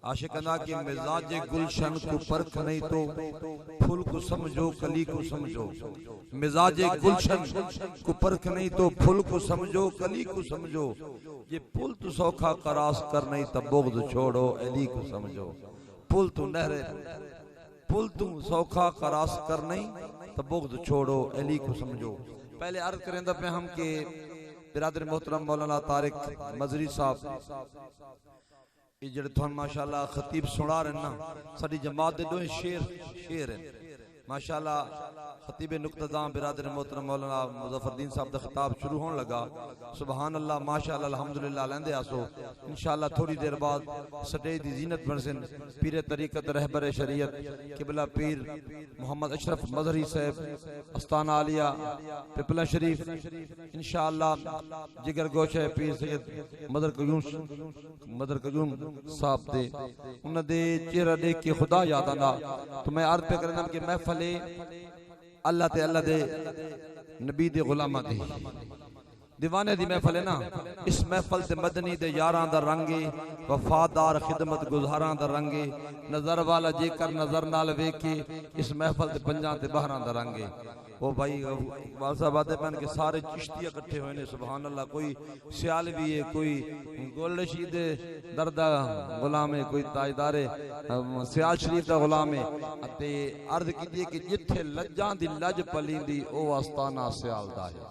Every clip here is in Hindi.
आशिकना के मिजाज गुलशन को परख नहीं तो फूल को समझो कली को समझो। मिजाज गुलशन को परख नहीं तो फूल को समझो कली को समझो। ये पुल तो सौखा करास कर नहीं तब बुग़्ज़ छोड़ो अली को समझो। पुल तो नहरे पुल तू सौखा करास कर नहीं तब बुग़्ज़ छोड़ो अली को समझो। पहले अर्ज करें पे हम के बिरादर मोहतरम मौलाना तारिक मजरी साहब ये जड़े थोन माशाल्लाह खतीब सुना रहे ना साडी जमात दे दो शेर शेर है माशाल्लाह। खतीब नुक्तदां बिरादर मोहतरम मौलाना मुज़फ्फरदीन साहब दा खिताब शुरू होने लगा। सुभान अल्लाह माशाल्लाह अल्हम्दुलिल्लाह लेंदे आसो इंशाअल्लाह थोड़ी देर बाद स्टेज दी जीनत बनसन पीर तरीकत रहबर शरीयत किबला पीर मोहम्मद अशरफ मजहरी साहब अस्ताना आलिया पिपला शरीफ इंशाअल्लाह जिगर गोशे पीर सैयद मदर कयूम साहब दे उन्हां दे चेहरा देख के खुदा याद आंदा। तो मैं अर्ज पे करना कि महफिल अल्लाह ते अल्लाह दे नबी दे गुलामा दी दीवाने दी महफिल है ना। इस महफिल ते मदनी दे यारां दा रंगे वफादार खिदमत गुजारां दा रंगे नजर वाला जेकर नजर नाल वेखे इस महफिल ते पंजां ते बहरां दा रंगे। वो भाई इकबाल साहब आते पहन के सारे चिश्तिया इकट्ठे हुए ने सुभान अल्लाह। कोई सियालवी है कोई गोल रशीद दरदा गुलाम है कोई ताजदारे सियाल शरीफ दा गुलाम है। ते अर्ज कीती कि जिथे लज्जां दी लज पलींदी ओ आस्ताना सियाल दा है।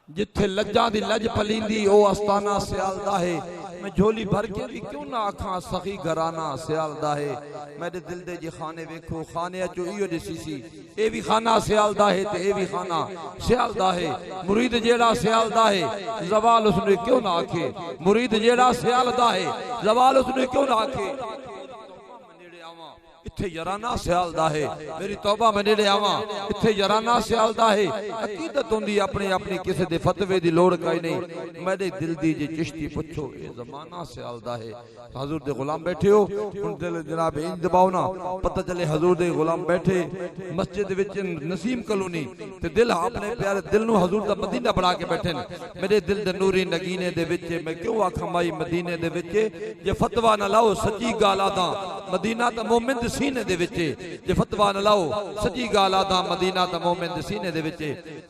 जिथे लज्जां दी लज पलींदी ओ आस्ताना सियाल दा है। मैं झोली भर के भी क्यों ना आखां सखी घराना सियाल दा है। मेरे दिल दे जी खाने वेखो खाने चो इयो दिसी सी ए भी खाना सियाल दा है ते ए भी खाना सियाल दा है। मुरीद जेड़ा सियाल दा है जवाल उसने क्यों ना आखे। मुरीद जेड़ा सियाल दा है जवाल उसने क्यों ना आखे। इत्थे यराना सियाल दा है मेरी तौबा मैं नेड़े आवां इत्थे यराना सियाल दा है। अकीदत होंदी अपनी अपनी किसी दे फतवे दी लोड़ कोई नहीं। मेरे दिल दी जे चिश्ती पुछो ए जमाना सियाल दा है। हजूर दे गुलाम बैठे हो उन दिल जनाब इंज दबाओ ना पता चले हजूर दे गुलाम बैठे मस्जिद विच नसीम कॉलोनी ते दिल अपने प्यारे दिल नु हजूर दा मदीना बना के बैठे ने। मेरे दिल दे नूरी नगीने दे विच मैं क्यों आखां माई मदीने दे विच जे फतवा ना लाओ सच्ची गाल आदा मदीना ता मोमिन दे सीने दे विच जे फतवा ना लाओ सच्ची गाल आदा मदीना ता मोमिन दे सीने दे विच।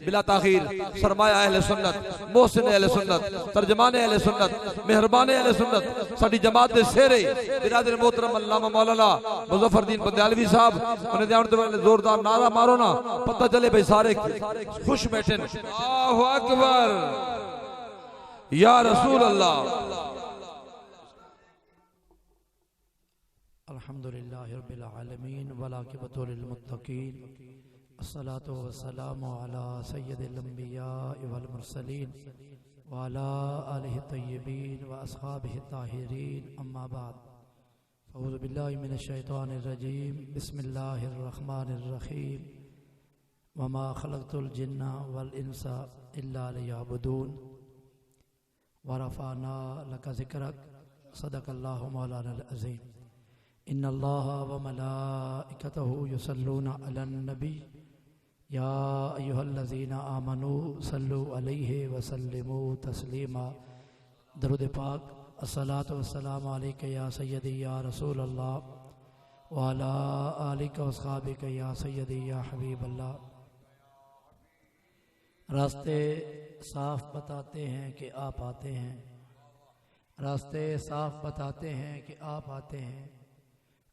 बिला ताखीर सरमाया अहले सुन्नत मोहसिन अहले सुन्नत तर्जमाने अहले सुन्नत मेहरबान अहले सुन्नत साडी जमात दे शेरे बिरादर मोहतरम अल्लामा मौलाना मुज़फ्फरदीन बंदालवी साहब उन्हें आउण ते जोरदार नारा मारो ना पता चले भाई सारे खुश बैठे ने। अल्लाहु अकबर या रसूल अल्लाह। अल्हम्दुलिल्लाहि रब्बिल आलमीन वलाकिबतु लिल मुत्तकीन अस्सलातु वस्सलामु अला सय्यिदिल अंबिया वल मुरसलीन व अला आलिहि तय्यिबीन व अस्हाबिहि ताहिरीन अम्मा बाद अऊज़ु बिल्लाहि मिनश शैतानिर रजीम बिस्मिल्लाहिर रहमानिर रहीम वमा खलक़तुल जिन्ना वल इंसा इल्ला लियअबुदून व रफ़अना लका ज़िक्रक सदक़ल्लाहु मौलानाल अज़ीम। इन्नल्लाहा व मलाइकतहु युसल्लूना अलन नबी या अय्युहल्लज़ीना आमनू सल्लु अलैहि व सल्लिमू तस्लीमा। दरूद पाक अस्सलातु वस्सलामु अलैका या सय्यदी या रसूल अल्लाह व अला आलिका व अस्हाबिका या सय्यदी या हबीब अल्लाह। रास्ते साफ बताते हैं कि आप आते हैं। रास्ते साफ बताते हैं कि आप आते हैं।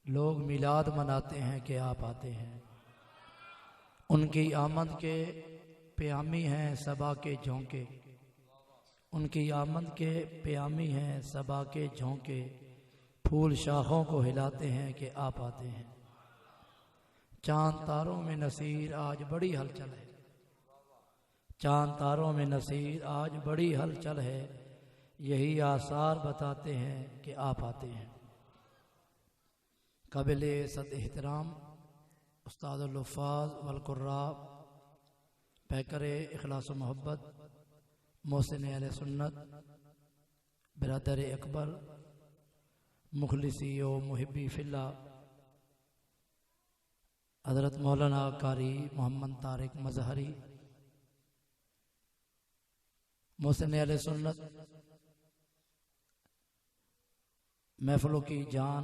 लोग मिलाद मनाते हैं कि आप आते हैं। उनकी आमद के प्यामी हैं सबा के झोंके। उनकी आमद के प्यामी हैं सबा के झोंके। फूल शाखों को हिलाते हैं कि आप आते हैं। चांद तारों में नसीर आज बड़ी हलचल है। चांद तारों में नसीर आज बड़ी हलचल है। यही आसार बताते हैं कि आप आते हैं। काबिले सद एहतराम उस्तादुल हुफ़्फ़ाज़ वल क़ुर्रा पैकर इखलास मोहब्बत मोहसिन अहले सुन्नत बिरादर अकबर मुखलिसी व मुहिब्बी फिल्लाह हज़रत मौलाना कारी मोहम्मद तारिक मजहरी मोहसिन अहले सुन्नत महफिलों की जान,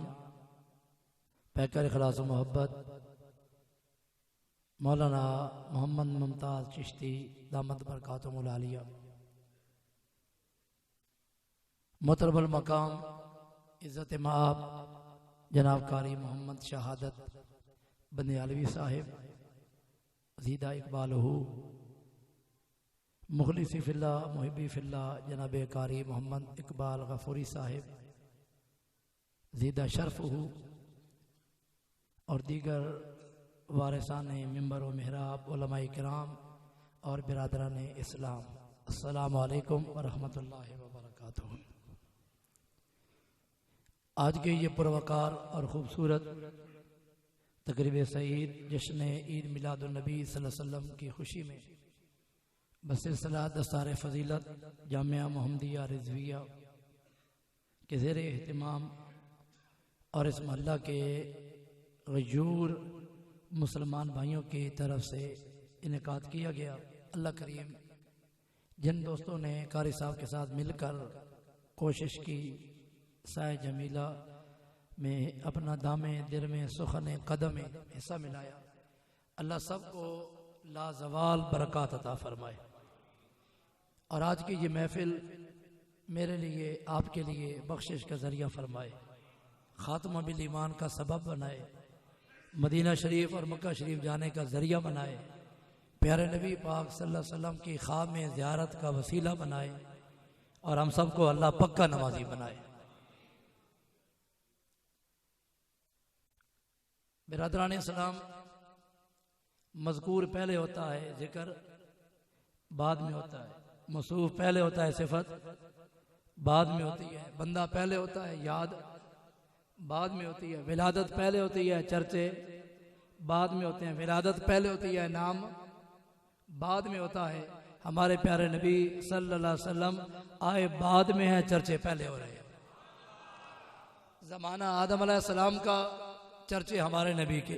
पैकर इखलास व मोहब्बत मौलाना मोहम्मद मुमताज़ चिश्ती दामत बरकातुहुल आलिया, मोहतरम मकाम इज़्ज़त माब जनाब कारी मोहम्मद शहादत बंदियालवी साहिब ज़ीदा इकबालहू, मुखलिसी फिल्ला मुहिब्बी फिल्ला जनाब कारी मोहम्मद इकबाल गफूरी साहिब ज़ीदा शर्फ़हू, और दीगर वारिसान मिंबर व मेहराब उलमाए किराम और बिरादरान इस्लाम, अस्सलामु अलैकुम व रहमतुल्लाहि व बरकातुहू। आज के ये पुरवकार और ख़ूबसूरत तकरीब सईद जश्न ईद मिलादुन्नबी सल्लल्लाहु अलैहि वसल्लम की खुशी में बसिलसिला दस्तार फ़जीलत जामिया मोहम्मदिया रिज़विया के ज़ेर एहतिमाम और इस महल्ला के गयूर मुसलमान भाइयों की तरफ से इनेकाद किया गया। अल्लाह करीम जिन दोस्तों ने कारी साहब के साथ मिलकर कोशिश की साए जमीला में अपना दामे दिल में सुखने कदम में हिस्सा मिलाया, अल्लाह सबको लाजवाल बरक़ात अता फरमाए। और आज की ये महफिल मेरे लिए आपके लिए बख्शिश का ज़रिया फरमाए, ख़ात्मा बिल ईमान का सबब बनाए, मदीना शरीफ और मक्का शरीफ जाने का ज़रिया बनाए, प्यारे नबी पाक सल्लल्लाहु अलैहि वसल्लम की ख्वाब में ज़ियारत का वसीला बनाए और हम सबको अल्लाह पक्का नमाजी बनाए। बिरादरान इस्लाम, मज़कूर पहले होता है, जिक्र बाद में होता है, मौसूफ पहले होता है, सिफत बाद में होती है, बंदा पहले होता है, याद बाद में होती है, विलादत पहले होती है, चर्चे बाद में होते हैं, विलादत पहले होती है, नाम बाद में होता है। हमारे प्यारे नबी सल्लल्लाहु अलैहि वसल्लम आए बाद में है, चर्चे पहले हो रहे हैं। ज़माना आदम अलैहिस्सलाम का चर्चे हमारे नबी के,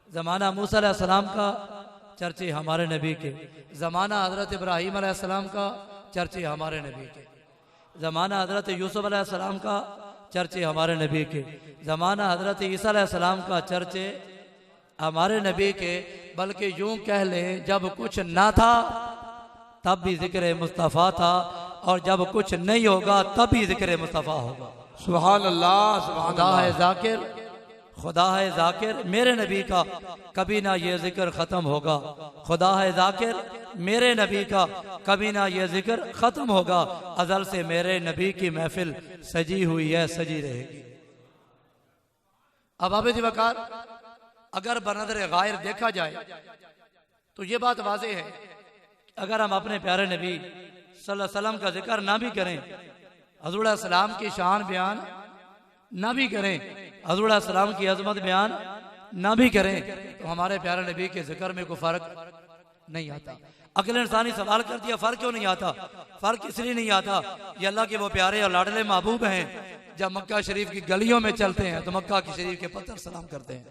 ज़माना मूसा अलैहिस्सलाम का चर्चे हमारे नबी के, ज़माना हज़रत इब्राहीम अलैहिस्सलाम का चर्चे हमारे नबी के, ज़माना हज़रत यूसुफ अलैहिस्सलाम का चर्चे हमारे नबी के, ज़माना हज़रत ईसा अलैहिस्सलाम का चर्चे हमारे नबी के। बल्कि यूं कह लें, जब कुछ ना था तब भी ज़िक्र मुस्तफ़ा था, और जब कुछ नहीं होगा तब भी ज़िक्र मुस्तफ़ा होगा। सुभान अल्लाह, सुभान खुदा अल्लाह। है ज़ाकिर, खुदा है ज़ाकिर, मेरे नबी का कभी ना ये ज़िक्र ख़त्म होगा। खुदा है ज़ाकिर, मेरे नबी का कभी ना ये ज़िक्र ख़त्म होगा। अज़ल से मेरे नबी की महफिल सजी हुई है, सजी रहेगी। अब आबिद वकार, अगर बनज़र गायर देखा जाए तो ये बात वाज़ेह है, अगर हम अपने प्यारे नबी सल्लल्लाहु अलैहि वसल्लम का जिक्र ना भी करें, हुज़ूर सलाम की शान बयान ना भी करें, हुज़ूर सलाम की अज़मत बयान ना भी करें, तो हमारे प्यारे नबी के जिक्र में कोई फ़र्क नहीं आता। अकल इंसानी सवाल कर दिया, फ़र्क क्यों नहीं आता? फ़र्क इसलिए नहीं आता, ये अल्लाह के वो प्यारे और लाडले महबूब हैं। जब मक्का शरीफ की गलियों में चलते हैं तो मक्का की शरीफ के पत्थर सलाम करते हैं,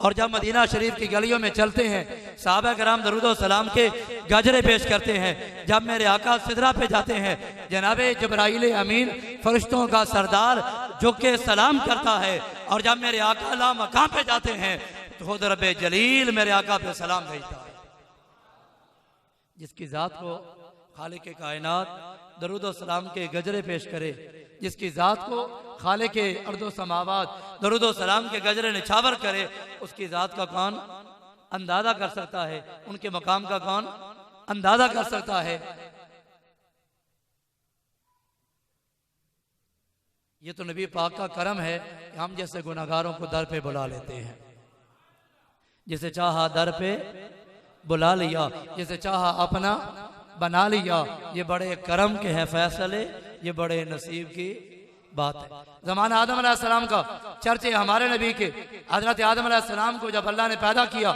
और जब मदीना शरीफ की गलियों में चलते हैं सहाबा कराम दरूद व सलाम के गजरे पेश करते हैं। जब मेरे आका सिदरा पे जाते हैं, जनाबे जिब्राइल अमीन फरिश्तों का सरदार झुक के सलाम करता है, और जब मेरे आका ला मकाम पे जाते हैं तो खुद रब्बे जलील मेरे आका पे सलाम भेजता है। जिसकी ज़ात को खालिक कायनात दरूद व सलाम के गजरे पेश करे, जिसकी ज़ात को खालिक अर्दो समावात दरूद व सलाम के गजरे निछावर करे, उसकी ज़ात का कौन अंदाज़ा कर सकता है? उनके मकाम का कौन अंदाज़ा कर सकता है? ये तो नबी पाक का करम है कि हम जैसे गुनाहगारों को दर पे बुला लेते हैं। जिसे चाहा दर पे बुला लिया, जिसे चाहा अपना बना लिया। ये बड़े करम के हैं फैसले, ये बड़े नसीब की बात है। ज़माना आदम अलैहिस्सलाम का चर्चे हमारे नबी के। हज़रत आदम अलैहिस्सलाम को जब अल्लाह ने पैदा किया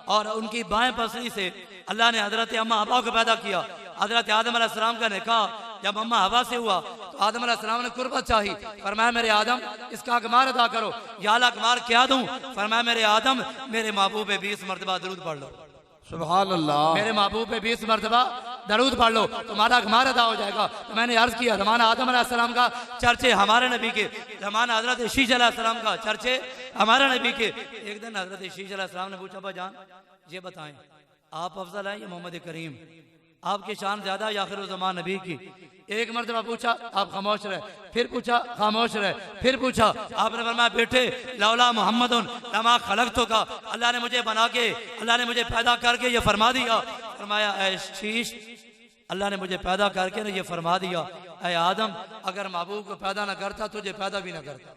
और उनकी बाएं पसली से अल्लाह ने हज़रत अम्मा हवा को पैदा किया। हज़रत आदम अलैहिस्सलाम का निकाह जब अम्मा हवा से हुआ तो आदम अलैहिस्सलाम ने कुर्बत चाही। फरमाया मेरे आदम इसका अकमार अदा करो। या अल्लाह अकमार क्या दूं? फरमाया मेरे आदम मेरे महबूब 20 मरतबा दरूद पढ़ लो। सुभान अल्लाह। मेरे महबूब पे 20 मरतबा दरूद पढ़ लो, तुम्हारा हमारा अदा हो जाएगा। तो मैंने अर्ज किया, ज़माना आदम अलैहिस्सलाम का चर्चे हमारे नबी के, ज़माना हजरत शीश अलैहिस्सलाम का चर्चे हमारे नबी के। एक दिन हजरत शीश अलैहिस्सलाम ने पूछा, भाईजान ये बताएं आप अफजल हैं या मोहम्मद करीम, आपकी शान ज्यादा या आखिर ज़मान नबी की? एक मरतबा पूछा, आप खामोश रहे, फिर पूछा खामोश रहे, फिर पूछा, आपने फरमाया बेटे लौला मोहम्मदुन लमा खलक़तो का, अल्लाह ने मुझे बना के, अल्लाह ने मुझे पैदा करके ये फरमा दिया। फरमाया ऐ शीश, अल्लाह ने मुझे पैदा करके ने ये फरमा दिया, ऐ आदम अगर महबूब को पैदा ना करता तुझे पैदा भी ना करता।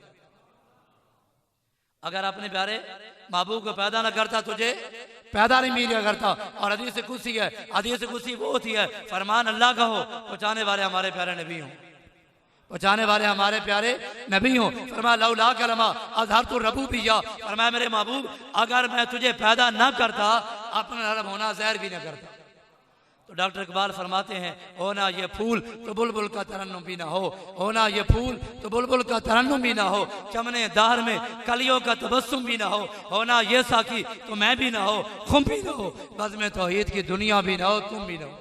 अगर अपने प्यारे महबूब को पैदा ना करता तुझे पैदा नहीं मिला करता। और हदीस कुदसी है, हदीस कुदसी वो होती है, फरमान अल्लाह का हो, पहुंचाने वाले हमारे प्यारे नबी हों, पहुंचाने वाले हमारे प्यारे नबी हों। फरमाया लौला कलमा अज़हर तो रबू पिया, फरमाया मेरे महबूब अगर मैं तुझे पैदा ना करता अपना नरम होना ज़हर भी ना करता। तो डॉक्टर इकबाल फरमाते हैं, होना ये फूल तो बुलबुल का तरन्नुम भी ना हो, होना ये फूल तो बुलबुल का तरन्नुम भी ना हो, चमने दार में कलियों का तबस्सुम भी ना हो, होना ये साकी तो मैं भी ना हो, खुम भी ना हो, बज़्म तौहीद की दुनिया भी ना हो, तुम भी ना हो।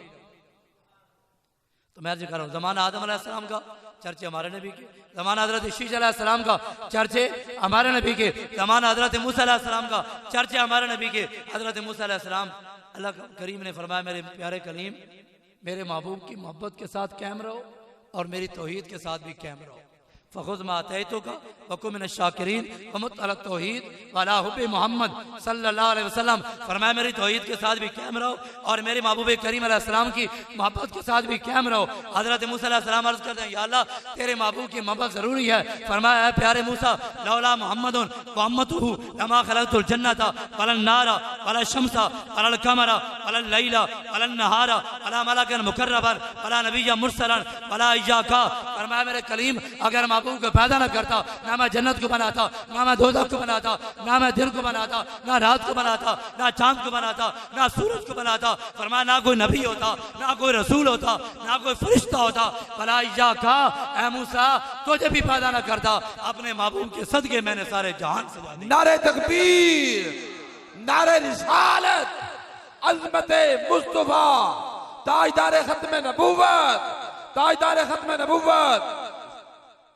तो मैं अर्ज़ कर रहा हूँ, ज़माना आदम अलैहिस्सलाम का चर्चे हमारे नबी के, ज़माना हज़रत शीश अलैहिस्सलाम का चर्चे हमारे नबी के, ज़माना हज़रत मूसा अलैहिस्सलाम का चर्चे हमारे नबी के। हज़रत मूसा अलैहिस्सलाम, अल्लाह करीम ने फरमाया मेरे प्यारे कलीम मेरे महबूब की मोहब्बत के साथ कायम रहो और मेरी तौहीद के साथ भी कायम रहो। फ़ख़ुज़ मा आतैतुका वकुन मिनश शाकिरीन वमुत अला तौहीद वअला हुब्बि मोहम्मद सल्लल्लाहु अलैहि वसल्लम। फरमाया मेरी तौहीद के साथ भी कायम रहो और मेरे महबूब करीम अलैहिस्सलाम की मोहब्बत के साथ भी कायम रहो। हज़रत मूसा अलैहिस्सलाम अर्ज़ करते हैं, या अल्लाह तेरे महबूब की मोहब्बत ज़रूरी है। फरमाया है प्यारे मूसा लौला मोहम्मदुन व उम्मतुहु लमा खलक़तुल जन्नता वलन नारा वला शम्सा वलल कमरा वलल लैला वलन नहारा वला मलकन मुकर्रबन वला नबिय्यन मुरसलन वला इय्याका। फरमाया मेरे कलीम अगर महबूब को पैदा ना करता ना मैं जन्नत को बनाता, ना मैं दोज़ख को बनाता, ना मैं दिन को बनाता, ना रात को बनाता, ना चांद को बनाता, ना सूरज को बनाता। फरमाया ना कोई नबी होता, ना कोई रसूल होता, ना कोई फरिश्ता होता। भला इय्याका ऐ मूसा तुझे भी पैदा ना करता, अपने महबूब के सदके मैंने सारे जहान सजा दिए। नारे तकबीर, नारे रिसालत, अज़मते मुस्तफा, ताजदारे खत्म नबूवत, ताजदारे खत्म नबूवत।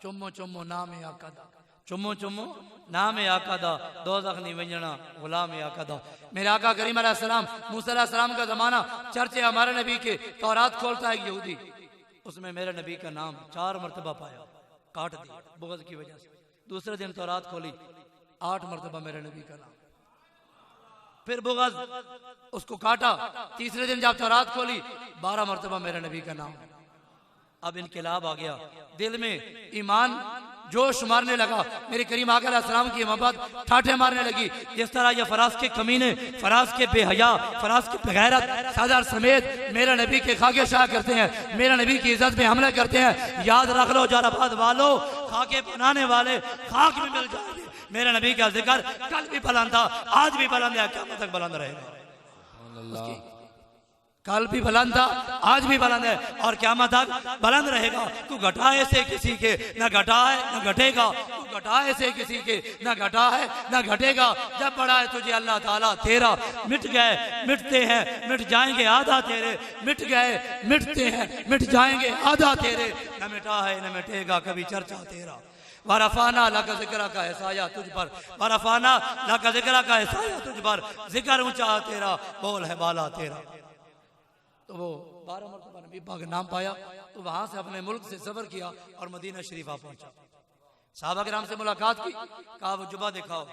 चुम्मो चुम्मो नाम आका दा, चुम्मो चुम्मो नाम आका दा, दोज़ख नहीं वंजना गुलाम आका दा। मेरे आका करीम अलैहिस्सलाम मूसा अलैहिस्सलाम का जमाना चर्चे हमारे नबी के। तौरात खोलता है यहूदी, उसमें मेरे नबी का नाम 4 मरतबा पाया, काट दिया बुग़्ज़ की वजह से। दूसरे दिन तौरात खोली, 8 मरतबा मेरे नबी का नाम, फिर बुग़्ज़ उसको काटा। तीसरे दिन जब तौरात खोली 12 मरतबा मेरे नबी का नाम। अब इनकलाब आ गया, दिल में ईमान जोश मारने लगा, मेरे करीम आका अलैहिस्सलाम की मोहब्बत ठाठे मारने लगी। जिस तरह ये फराज के कमीने, फराज के बेहया, फराज के बेगैरत सादार समेत मेरे नबी के खाके शाह करते हैं, मेरे नबी की इज्जत में हमले करते हैं। याद रख लो जाराबाद वालों, खाके बनाने वाले खाक में मिल जाएंगे। मेरे नबी का जिक्र कल भी बुलंद था, आज भी बुलंद है, क़यामत तक बुलंद रहेगा। कल भी बुलंद था, आज भी बुलंद है और क़यामत तक बुलंद रहेगा। तू घटाए से किसी के न घटा है न घटेगा, तू घटाए से किसी के न घटा है न घटेगा। जब बढ़ा है तुझे अल्लाह ताला तेरा, मिट गए मिटते हैं मिट जाएंगे आधा तेरे, मिट गए मिटते हैं मिट जाएंगे आधा तेरे। न मिटा है न मिटेगा कभी चर्चा तेरा। वरफाना लका ज़िक्रा का एहसाया तुझ पर, वरफाना लका ज़िक्रा का एहसाया तुझ पर, जिक्र ऊंचा तेरा बोल है बाला तेरा। तो वो 12 मरतबा नबी पाक नाम पाया, तो वहां से अपने मुल्क से सफर किया और मदीना शरीफा पहुंचा। साहबा किराम से मुलाकात की, कहा वो जुबा दिखाओ,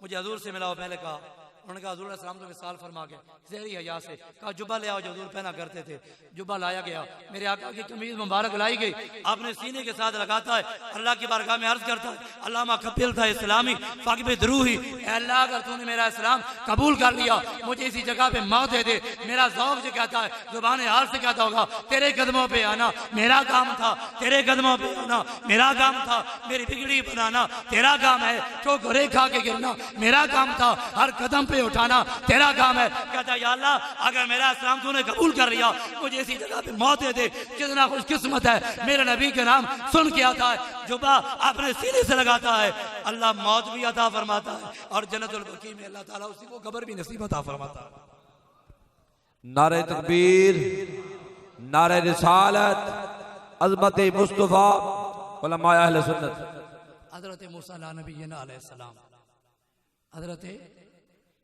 मुझे हजूर से मिलाओ। पहले कहा, उन्होंने कहा हजूर अलैहिस्सलाम तो विसाल फरमा गए ज़हरी हया से। कहा जुबा ले आओ जो हजूर पहना करते थे। जुबा लाया गया, मेरे आका की कमीज मुबारक लाई गई, आपने सीने के साथ लगाता है, अल्लाह की बारगाह में अर्ज करता है, अल्लामा कबिल था इस्लामी फ़क़बिद रूही, अल्लाह अगर तूने मेरा इस्लाम कबूल कर लिया मुझे इसी जगह पे मौत दे दे। मेरा ज़ौक़ जो कहता है, ज़ुबान हाल से कहता होगा, तेरे कदमों पे आना मेरा काम था, तेरे कदमों पे आना मेरा काम था, मेरी बिगड़ी बनाना तेरा काम है, ठोकरे खा के गिरना मेरा काम था, हर कदम पे उठाना तेरा काम है। कहता है या अल्लाह अगर मेरा इस्लाम तूने कबूल कर लिया मुझे इसी जगह पे मौत दे दे। कितना खुशकिस्मत है, मेरे नबी के नाम सुन के आता है, जुबा अपने सीने से लगाता है, अल्लाह मौत भी अता फरमाता है और जन्नतुल बकी में अल्लाह ताला उसी को कब्र भी नसीब अता फरमाता है। नारे तकबीर, नारे रिसालत, अज़मत मुस्तफ़ा, उलमाए अहले सुन्नत। हज़रत मूसा नबीना अलैहिस्सलाम, हज़रत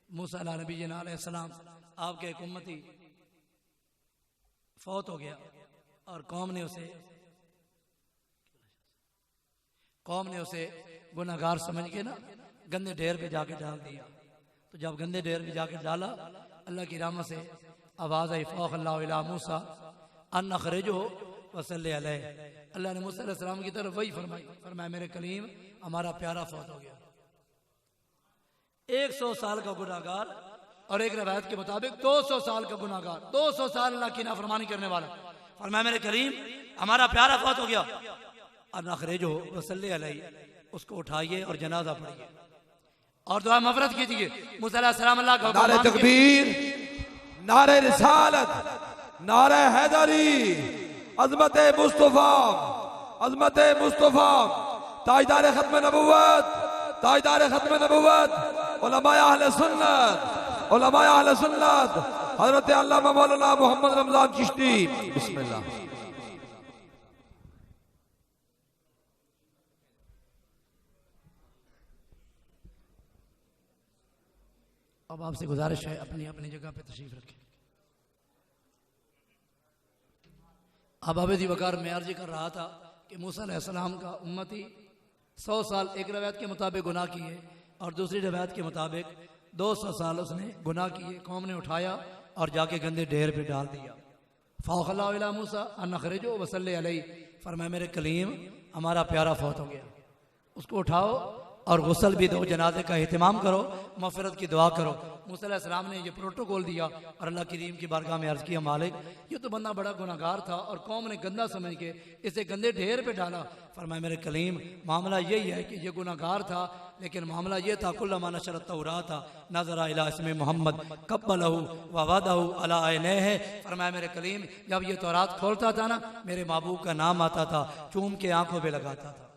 मूसा नबीना अलैहिस्सलाम आपके एक उम्मती फौत हो गया और कौम ने उसे गुनाहगार समझ के ना गंदे ढेर पे जाके डाल दिया। तो जब गंदे ढेर पे जाके डाला, अल्लाह की रहमत से आवाज़ आई, फ़ौक़ल्लाहु इला मूसा अन अख़रिजहु वसल्लि अलैहि। अल्लाह ने मूसा अलैहिस्सलाम की तरफ वही फरमाया मेरे कलीम हमारा प्यारा फौत हो गया। 100 साल का गुनाहगार और एक रवायत के मुताबिक 200 साल का गुनाहगार, 200 साल अल्लाह की नाफरमानी करने वाला, फरमाया मेरे करीम हमारा प्यारा फौत हो गया। और नखरेजो वसल्ले अलैहि, उसको उठाइए और जनाजा पढ़िए और दुआ मग़फ़िरत कीजिए। मूसा अलैहिस्सलाम अल्लाह का नारे तकबीर, नारे रिसालत, नारे हैदरी, अज़मत मुस्तफ़ा, अज़मत मुस्तफ़ा, ताजदार खत्म नबुव्वत, ताजदार खत्म नबुव्वत, उलमाए अहले सुन्नत, उलमाए अहले सुन्नत, हज़रत अल्लामा मौलाना मोहम्मद रमज़ान चिश्ती। बिस्मिल्लाह। अब आपसे गुजारिश है अपनी अपनी जगह पे तशरीफ रखें। अब आबदी वकार में अर्ज कर रहा था कि मूसा अलैहिस्सलाम का उम्मती 100 साल एक रवायत के मुताबिक गुनाह किए और दूसरी रवायत के मुताबिक 200 साल उसने गुनाह किए। कौम ने उठाया और जाके गंदे ढेर पे डाल दिया। फ़ौक़ल्लाहु इला मूसा अन अख़रिजहु वसल्लि अलैहि, फरमाया मेरे कलीम हमारा प्यारा फौत हो गया, उसको उठाओ और गुस्ल भी दो, जनाजे का एहतमाम करो, मग़फ़िरत की दुआ करो। मूसा अलैहिस्सलाम ने ये प्रोटोकॉल दिया और अल्लाह करीम की बारगाह में अर्ज़ किया, मालिक ये तो बंदा बड़ा गुनाहगार था और कौम ने गंदा समझ के इसे गंदे ढेर पे डाला। फरमाया मेरे कलीम मामला यही है कि ये गुनाहगार था, लेकिन मामला ये था कुल्लमा नशरत तौरात नज़रा इला इस्मि मोहम्मद क़ब्बलहु व वदअहु अला ऐनैहि। फरमाया मेरे कलीम जब ये तौरात खोलता था ना, मेरे महबूब का नाम आता था, चूम के आंखों पे लगाता था,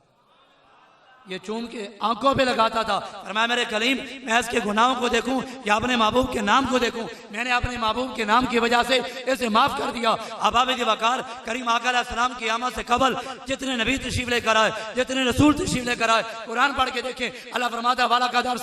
ये चूम के आंखों पे लगाता था। फरमाया मेरे कलीम मैं इसके गुनाहों को देखूं या अपने महबूब के नाम को देखूं, मैंने अपने महबूब के नाम की वजह से इसे माफ कर दिया। अबाब वकार करीम आका अलैहिस्सलाम की आमद से कबल जितने नबी तशरीफ लेकर आए, जितने रसूल तशरीफ लेकर आए, कुरान पढ़ के देखें, अल्लाह फरमाता वाला का दर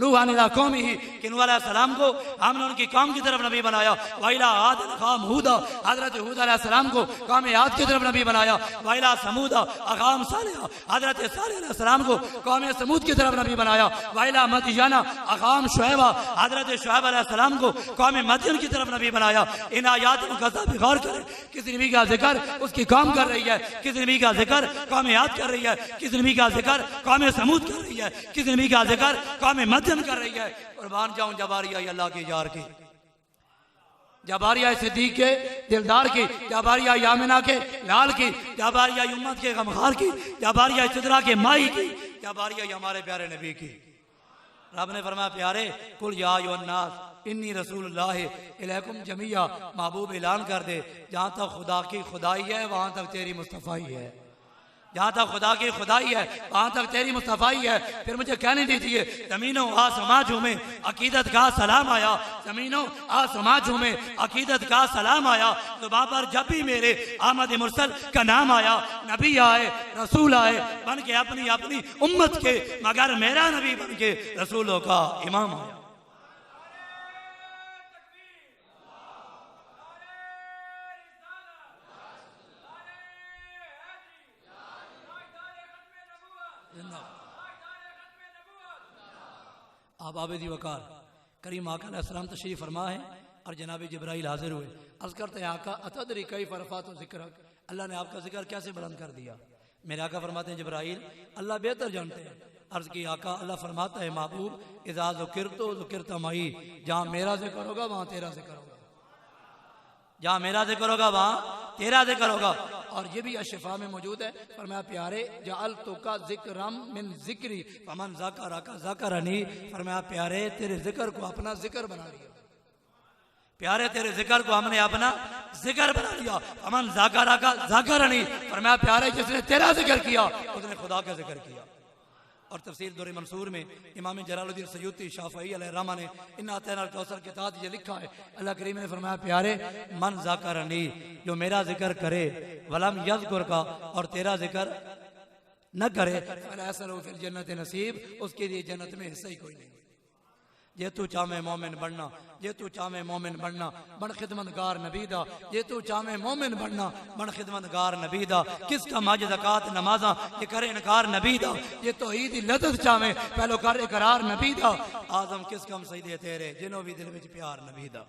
नूह अला कौमिही कि नूह अलैहिस्सलाम को हमने उनकी कौम की तरफ नबी बनाया। वाइला आद अक़ाम हूदा, हजरत हूद अलैहिस्सलाम को कौम आद की तरफ नबी बनाया। वाइला समूदा अक़ाम सालिह, हजरत सालिह अलैहिस्सलाम को कौम समूद की तरफ नबी बनाया। वाइला मदीना अक़ाम शुएबा, हजरत शुएब अलैहिस्सलाम को कौम मदीन की तरफ नबी बनाया। इन आयातों का गौर करें, किस नबी का जिक्र उसकी कौम कर रही है, किस नबी का जिक्र कौम याद कर रही है, किस नबी का जिक्र कौम समूद कर रही है, किस नबी का जिक्र कौम मदीन कर रही है। कुर्बान जाऊं जबारिया अल्लाह की यार की, जबारिया सिद्दीक के दिलदार की, जबारिया यामिना के लाल की, जबारिया उम्मत के गमखार की, जबारिया सिदरा के माई की, जबारिया हमारे प्यारे नबी की। रब ने फरमाया प्यारे कुल या अय्युहन्नास इन्नी रसूलुल्लाह इलैकुम जमीया, महबूब ऐलान कर दे जहाँ तक खुदा की खुदाई है वहाँ तक तेरी मुस्तफ़ाई है, जहाँ तक खुदा की खुदाई है वहाँ तक तेरी मुस्तफ़ाई है। फिर मुझे कहने दीजिए ज़मीनों आसमां झूमे अकीदत का सलाम आया, ज़मीनों आसमां झूमे अकीदत का सलाम आया। ज़ुबान पर जब भी मेरे आमद मुरसल का नाम आया, नबी आए रसूल आए बन के अपनी अपनी उम्मत के, मगर मेरा नबी बन के रसूलों का इमाम आया। आप आबदी वकार करीम आका अलैहिस्सलाम तशरीफ फरमा है और जनाब जिब्राइल हाजिर हुए। अर्ज करते हैं आका अतदरी कई फरफात ज़िक्र, अल्लाह ने आपका जिक्र कैसे बुलंद कर दिया। मेरे आका फरमाते हैं जिब्राइल अल्लाह बेहतर जानते हैं। अर्ज की आका अल्लाह फरमाता है महबूब इज़ा ज़ुकिरतु ज़ुकिरत मई, जहाँ मेरा जिक्र होगा वहाँ तेरा जिक्र होगा, जहाँ मेरा जिक्र होगा वहाँ तेरा जिक्र होगा। और ये भी अशफा में मौजूद है। फरमाया प्यारे जअलतु का ज़िक्रम मिन ज़िक्री फमन ज़करका ज़करनी, फरमाया प्यारे तेरे जिक्र को अपना जिक्र बना लिया, प्यारे तेरे जिक्र को हमने अपना जिक्र बना लिया। फमन ज़करका ज़करनी, फरमाया प्यारे जिसने तेरा जिक्र किया उसने खुदा का जिक्र किया। और तफसीर दुर मंसूर में इमाम जलालुद्दीन सयूती शाफई अलैहिर्रहमा ने इन्ना अतैना कौसर के तहत ये लिखा है, अल्लाह करीम ने फरमाया प्यारे मन ज़ाकरनी, जो मेरा जिक्र करे, वलम यज़कुर का, और तेरा जिक्र न करे, फलैसा लहू फिल जन्नति नसीब, उसके लिए जन्नत में हिस्सा ही कोई नहीं। जे तू चाहे मोमिन बनना, जे तू चाहे मोमिन बनना, बन खिदमतगार नबी दा, जे तू चाहे मोमिन बनना, बन खिदमतगार नबी दा। किसका माज ज़कात नमाजा, ये करे इनकार नबी दा। ये तौहीद लदत चाहे, पहलो कर इकरार नबी दा। आजम किस कम सजदे तेरे, जिन्हों भी दिल में प्यार नबी दा।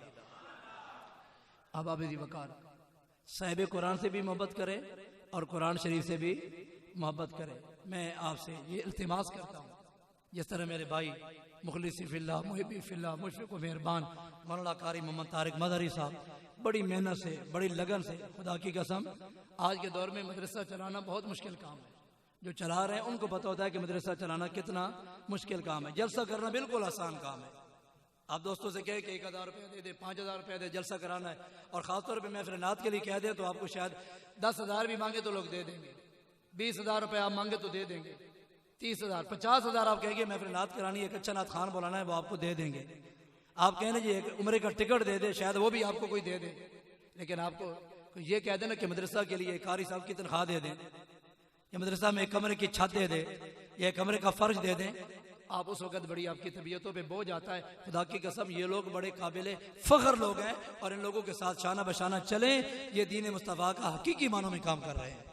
अब आबिदी वकार साहिब कुरान से भी मोहब्बत करे और कुरान शरीफ से भी मोहब्बत करे। मैं आपसे ये इल्तिमास करता हूँ, जिस तरह मेरे भाई मुखलिसी फिल्लाह, मुहिब्बी फिल्लाह, मुशफ़िक़ व मेहरबान मौलाना कारी मोहम्मद तारिक मदरी साहब बड़ी मेहनत से, बड़ी लगन से, खुदा की कसम आज के दौर में मदरसा चलाना बहुत मुश्किल काम है। जो चला रहे हैं उनको पता होता है कि मदरसा चलाना कितना मुश्किल काम है। जलसा करना बिल्कुल आसान काम है। आप दोस्तों से कहे कि 1000 रुपये दे दे, 5000 रुपये दे, जलसा कराना है, और ख़ासतौर पर महफ़िल नात के लिए कह दे तो आपको शायद 10,000 भी मांगे तो लोग दे देंगे, 20,000 रुपये आप मांगे तो दे देंगे, 30,000, 50,000 आप कहेंगे महफ़िल नात करानी है, एक अच्छा नात खान बुलाना है, वो आपको दे देंगे। आप कहने जी एक उम्रे का टिकट दे दे, शायद वो भी आपको कोई दे दे। लेकिन आपको ये कह देना कि मदरसा के लिए कारी साहब की तनख्वाह दे दें, या मदरसा में एक कमरे की छत दे दे, या एक कमरे का फ़र्श दे दें, आप उस वक्त बड़ी आपकी तबीयतों पे बोझ आता है। खुदा की कसम ये लोग बड़े काबिल फ़ख्र लोग हैं, और इन लोगों के साथ शाना बशाना चलें। ये दीन मुस्तफ़ा का हकीकी मानों में काम कर रहे हैं।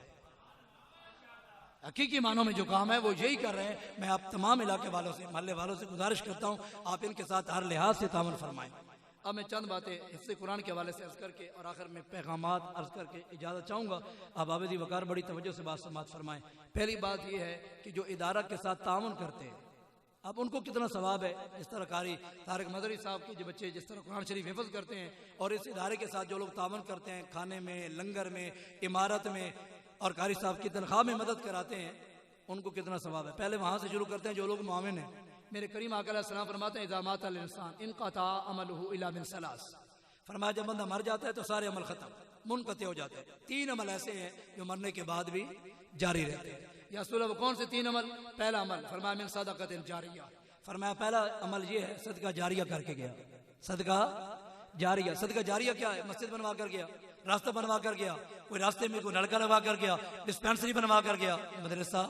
हकीकी मानों में जो काम है वो यही कर रहे हैं। मैं आप तमाम इलाके वालों से, मोहल्ले वालों से गुजारिश करता हूँ, आप इनके साथ हर लिहाज से तामुल फरमाएं। अब मैं चंद बातें हिफ्ज़ कुरान के हवाले से अर्ज़ करके और आखिर में पैगामात अर्ज़ करके इजाज़त चाहूँगा। अब आबिदी वकार बड़ी तवज्जो से बात समात फरमाएं। पहली बात यह है कि जो इदारा के साथ तामुन करते हैं, अब उनको कितना सवाब है। इस तरह कारी तारिक मदरी साहब के जो बच्चे जिस तरह कुरान शरीफ हिफ्ज़ करते हैं, और इस इदारे के साथ जो लोग तामुन करते हैं, खाने में, लंगर में, इमारत में, और कारी साहब की तनख्वाह में मदद कराते हैं, उनको कितना सवाब है। पहले वहाँ से शुरू करते हैं जो लोग मुआविन हैं। मेरे करीम आका अलैहिस्सलाम फरमाते हैं इज़ा मातल इंसान इनक़ता अमलुहु इल्ला मिन सलास, फरमाया जब बंदा मर जाता है तो सारे अमल खत्म, मुनक़ते हो जाते हैं। 3 अमल ऐसे हैं जो मरने के बाद भी जारी रहते हैं। या रसूल अल्लाह कौन से 3 अमल? पहला अमल फरमाया मिन सदक़तिन जारिया, फरमाया पहला अमल ये है सदका जारिया करके गया। सदका जारिया, सदका जारिया क्या है? मस्जिद बनवा कर गया, रास्ता बनवा कर गया, कोई रास्ते में कोई नलका लगवा कर गया, डिस्पेंसरी बनवा कर गया, मदरसा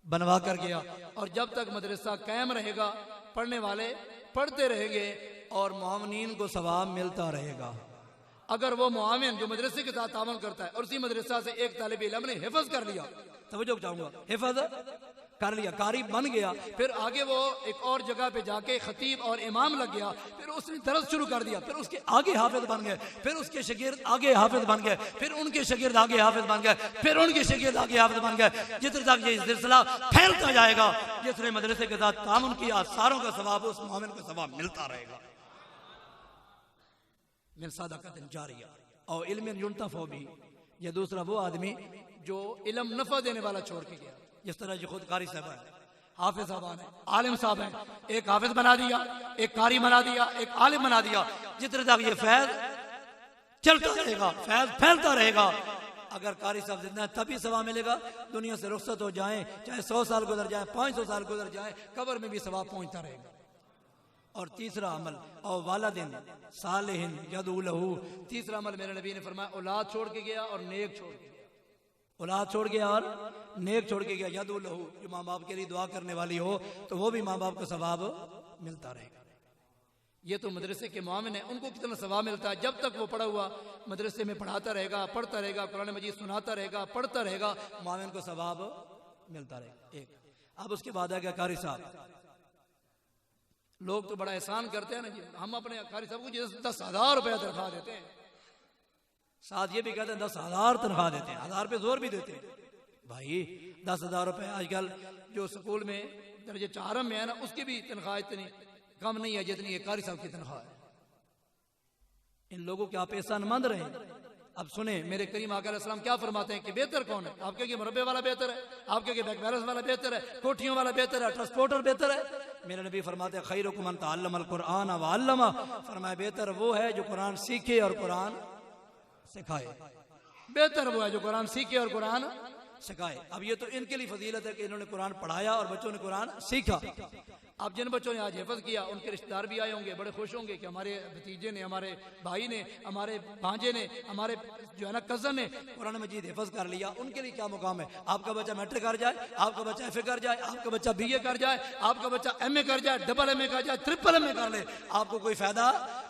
बनवा कर गया। और जब तक मदरसा कायम रहेगा, पढ़ने वाले पढ़ते रहेंगे और मुआविनीन को सवाब मिलता रहेगा। अगर वो मुआविन जो मदरसे के साथ तावन करता है और उसी मदरसा से एक तालिब इल्म ने हिफ्ज़ कर लिया, तवज्जो चाहूंगा, हिफ्ज़ कर लिया, कारी बन गया, फिर आगे वो एक और जगह पे जाके खतीब और इमाम लग गया, फिर उसने दर्स शुरू कर दिया, फिर उसके आगे हाफिज बन गए, फिर उसके शागिर्द आगे हाफिज बन गए, फिर उनके शागिर्द आगे हाफिज बन गए, फिर उनके शागिर्द आगे हाफिज बन गए। जितने तक ये सिलसिला फैलता जाएगा, जिसने मदरसे के साथ तामुन किया, सारों का सवाब उस मोमिन को सवाब मिलता रहेगा। मिन सदक़तिन जारिया और इल्मिन युंतफ़अ बिही, ये दूसरा वो आदमी जो इल्म नफ़ा देने वाला छोड़ के गया। जिस तरह जो खुद कारी साहब है, हाफिज साहब है, आलिम साहब है, एक हाफिज बना दिया, एक कारी बना दिया, एक आलिम बना दिया। जितने तक ये फैज़ चलता रहेगा, फैज़ फैलता रहेगा। अगर कारी साहब जिंदा है तभी सवाब मिलेगा। दुनिया से रुखसत हो जाए, चाहे 100 साल गुजर जाए, 500 साल गुजर जाए, कब्र में भी सवाब पहुंचता रहेगा। और तीसरा अमल और वालिदिन सालिहिन यदऊ लहू, तीसरा अमल मेरे नबी ने फरमाया औलाद छोड़ के गया और नेक छोड़ के, औलाद छोड़ गया और नेक छोड़ के गया। यदऊ लहू, जो माँ बाप के लिए दुआ करने वाली हो तो वो भी माँ बाप को सवाब मिलता रहेगा। ये तो मदरसे के मुआविन है, उनको कितना सवाब मिलता है। जब तक वो पढ़ा हुआ मदरसे में पढ़ाता रहेगा, पढ़ता रहेगा, कुरान मजीद सुनाता रहेगा, पढ़ता रहेगा, मुआविन को सवाब मिलता रहेगा। एक अब उसके बाद आ गया कारी साहब। लोग तो बड़ा एहसान करते हैं ना जी, हम अपने कारी साहब को 10,000 रुपया तनख्वाह देते हैं, साथ ये भी कहते हैं 10,000 तनख्वाह देते हैं, 1000 पे जोर भी देते हैं। भाई 10,000 रुपये आजकल जो स्कूल में दर्जे 4 में है ना, उसकी भी तनख्वाह इतनी कम नहीं है जितनी कारी साहब की तनख्वाह है। इन लोगों के आप एहसानमंद रहे। अब सुने मेरे करीम आका अलैहिस्सलाम क्या फरमाते हैं कि बेहतर कौन है? आप कहेंगे मुरब्बे वाला बेहतर है, आप कहेंगे बैक बैलेंस वाला बेहतर है, कोठियों वाला बेहतर है, ट्रांसपोर्टर बेहतर है। मेरे नबी फरमाते हैं खैरुकुम मन तअल्लमल कुरआन व अल्लमा, फरमाया बेहतर वो है जो कुरान सीखे और कुरान सिखाए। बेहतर वो है जो कुरान सीखे और कुरान सिखाए। अब ये तो इनके लिए फजीलत है कि इन्होंने कुरान पढ़ाया और बच्चों ने कुरान सीखा। अब जिन बच्चों ने आज हिफज किया उनके रिश्तेदार भी आए होंगे, बड़े खुश होंगे कि हमारे भतीजे ने, हमारे भाई ने, हमारे भांजे ने, हमारे जो है ना कज़न ने कुरान मजीद हिफज कर लिया। उनके लिए क्या मुकाम है? आपका बच्चा मैट्रिक कर जाए, आपका बच्चा FA कर जाए, आपका बच्चा BA कर जाए, आपका बच्चा MA कर जाए, डबल MA कर जाए, ट्रिपल MA कर ले, आपको कोई फायदा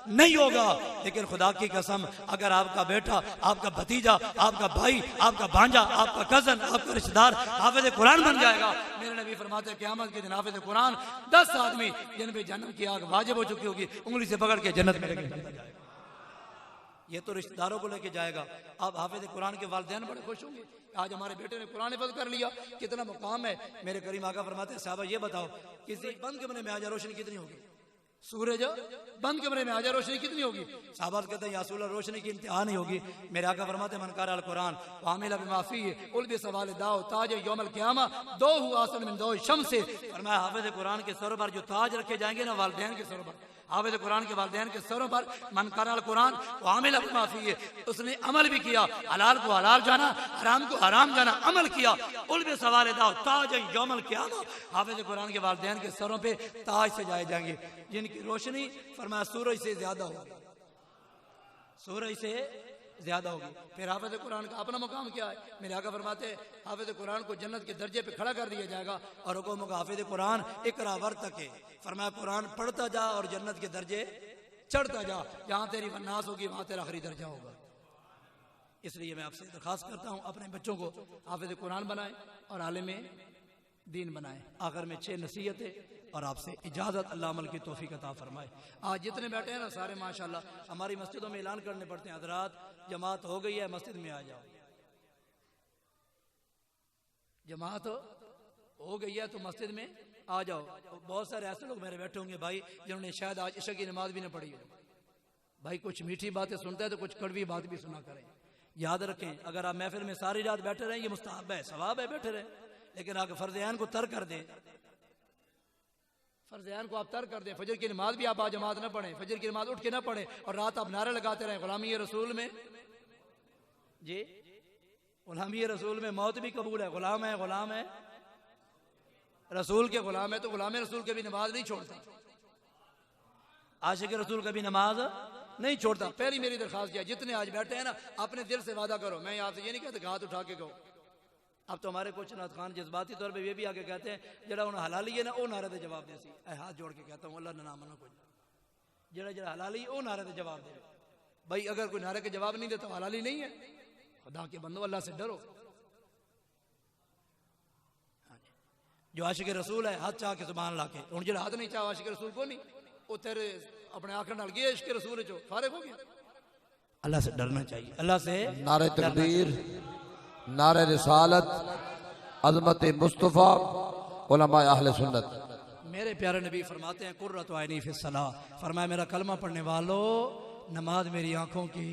नहीं होगा। लेकिन खुदा की कसम, अगर आपका बेटा, आपका भतीजा, आपका भाई, आपका भांजा, आपका कज़न, आपका रिश्तेदार हाफिज़ कुरान बन जाएगा, मेरे नबी फरमाते हैं क़यामत के दिन हाफिज़ कुरान 10 आदमी जिन पे जन्नत की आग वाजिब हो चुकी होगी, उंगली से पकड़ के जन्नत में लेके जाएगा। ये तो रिश्तेदारों को लेके जाएगा। अब हाफिज़ कुरान के वालिदैन बड़े खुश होंगे, आज हमारे बेटे ने कुरान हिफ़्ज़ कर लिया, कितना मुकाम है। मेरे करीम आका फरमाते हैं, साहबा ये बताओ किसी बंद कमरे में आजा रोशनी कितनी होगी? सूरज बंद कमरे में आजा रोशनी कितनी होगी? साहबा कहते हैं या रसूल अल्लाह रोशनी की इंतहा नहीं होगी। मेरे आका फरमाते हैं मन क़रा अल कुरान व अमिल बिमा फ़ीहि उल्बि सवाल दाओ ताज यौमल क़ियामा दो आसन मिन दो शम्स। फरमाया हाफिज़ कुरान के सरों पर जो ताज रखे जाएंगे ना वालिदैन के सरों पर, हाफिज़ कुरान के वालिदैन के सरों पर, मन क़रा अल कुरान व अमिल बिमा फ़ीहि, उसने अमल भी किया, हलाल को हलाल जाना, हराम को हराम जाना, अमल किया, उल्बि सवाल दाओ ताज यौमल क़ियामा, हाफिज़ कुरान के वालिदैन के सरों पे ताज सजाए जाएंगे जिनकी रोशनी फरमाया सूरज से ज्यादा होगी, सूरज से ज्यादा होगी। फिर हाफिज़ कुरान का अपना मुकाम क्या है? मेरे आका फरमाते हैं हाफिज़ कुरान को जन्नत के दर्जे पे खड़ा कर दिया जाएगा और हुक्म होगा हाफिज़ कुरान इकरा वर्तके, फरमाया कुरान पढ़ता जा और जन्नत के दर्जे चढ़ता जा, जहां तेरी वन्नास होगी वहां तेरा आखिरी दर्जा होगा। इसलिए मैं आपसे दरखास्त करता हूं अपने बच्चों को हाफिज़ कुरान बनाएं और आलिम दीन बनाएं। आखिर में 6 नसीहतें और आपसे इजाजत, अल्लाह अमल की तौफीक अता फरमाए। आज जितने बैठे हैं ना सारे माशाल्लाह, हमारी मस्जिदों में ऐलान करने पड़ते हैं, हजरात जमात हो गई है मस्जिद में आ जाओ, जमात हो गई है तो मस्जिद में आ जाओ। बहुत सारे ऐसे लोग मेरे बैठे होंगे भाई जिन्होंने शायद आज इशा की नमाज भी न पढ़ी हो। भाई कुछ मीठी बातें सुनता है तो कुछ कड़वी बात भी सुना करें। याद रखें अगर आप महफिल में सारी रात बैठे रहें, ये मुस्ताहब है, सवाब है, बैठे रहें, लेकिन आगे फर्ज़-ए-आइन को तर्क कर दें, फर्ज़-ए-आइन को आप तर्क कर दें। फजर की नमाज भी आप आज जमात न पढ़ें, फजर की नमाज उठ के ना पढ़ें और रात आप नारे लगाते रहें गुलामी रसूल में, जी गुलामी रसूल में मौत भी कबूल है, गुलाम है, गुलाम है, रसूल के गुलाम है, तो गुलाम रसूल कभी नमाज नहीं छोड़ता, आशिक रसूल कभी नमाज नहीं छोड़ता। पहली मेरी दरखास्त है जितने आज बैठे हैं ना, अपने दिल से वादा करो। मैं आपसे ये नहीं कहता हाथ उठा के कहो। अब तो हमारे कुछ नात खान जज्बाती तौर पे ये भी आके कहते हैं जरा उन्हें हलाली है ना वो नारे दे जवाब दे सी। हाथ जोड़ के कहता हूँ अल्लाह ने ना मना कोई, जरा जरा हलाली वो नारे दे जवाब दे। भाई अगर कोई नारे के जवाब नहीं देता तो हलाली नहीं है। खुदा के बंदो अल्लाह से डरो। जो आशिक रसूल है हाथ चाह के सुभान अल्लाह के, उन जो हाथ नहीं चाह आशिक रसूल को नहीं, वो तेरे अपने आखिर नाल गए इश्क रसूल जो फारिग हो गया। अल्लाह से डरना चाहिए, अल्लाह से। नारे तकबीर, नारे रिसालत, अज़मत मुस्तफ़ा, उलमा अहले सुन्नत। मेरे प्यारे नबी फरमाते हैं कुर्रतु ऐनी फिस्सलाह, फरमाया मेरा कलमा पढ़ने वालों नमाज मेरी आंखों की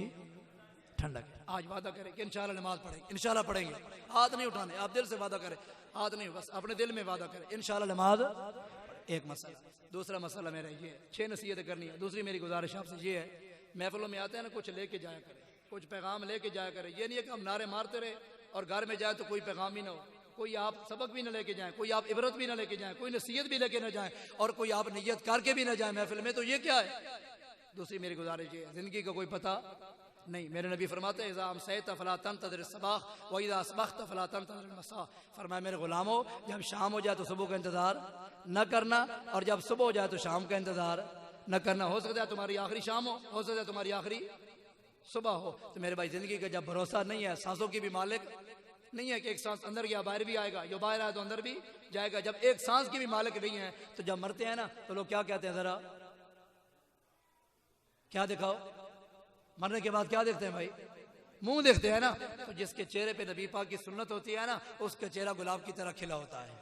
ठंडक है। आज वादा करें कि इंशाल्लाह नमाज पढ़ेंगे, इंशाल्लाह पढ़ेंगे। हाथ नहीं उठाने, आप दिल से वादा करें, हाथ नहीं, बस अपने दिल में वादा करें इंशाल्लाह नमाज। एक मसला, दूसरा मसला मेरा ये है, 6 नसीहतें करनी है। दूसरी मेरी गुजारिश आपसे ये है, महफिलों में आते हैं ना कुछ लेके जाया करें, कुछ पैगाम लेके जाया करें। ये नहीं है कि हम नारे मारते रहे और घर में जाए तो कोई पैगाम ही ना हो, कोई आप सबक भी ना लेके जाएं, कोई आप इबरत भी ना लेके जाएं, कोई नसीहत भी लेके ना जाएं और कोई आप नियत करके भी ना जाएं महफिल में, तो ये क्या है? दूसरी मेरी गुजारिश ये है, जिंदगी का कोई पता नहीं। मेरे नबी फरमाते हैं इज़ा अमसैत फला तंतज़िर सबाह व इज़ा असबहत फला तंतज़िर मसा। फरमाया मेरे गुलामों जब शाम हो जाए तो सुबह का इंतजार न करना और जब सुबह हो जाए तो शाम का इंतजार न करना। हो सकता है तुम्हारी आखिरी शाम हो सकता है तुम्हारी आखिरी सुबह हो। तो मेरे भाई जिंदगी का जब भरोसा नहीं है, सांसों की भी मालिक नहीं है कि एक सांस अंदर गया बाहर भी आएगा, जो बाहर आया तो अंदर भी जाएगा। जब एक सांस की भी मालिक नहीं है तो जब मरते हैं ना तो लोग क्या कहते हैं, जरा क्या दिखाओ, मरने के बाद क्या देखते हैं भाई? मुंह देखते हैं ना। तो जिसके चेहरे पे नबी पाक की सुन्नत होती है ना, उसका चेहरा गुलाब की तरह खिला होता है।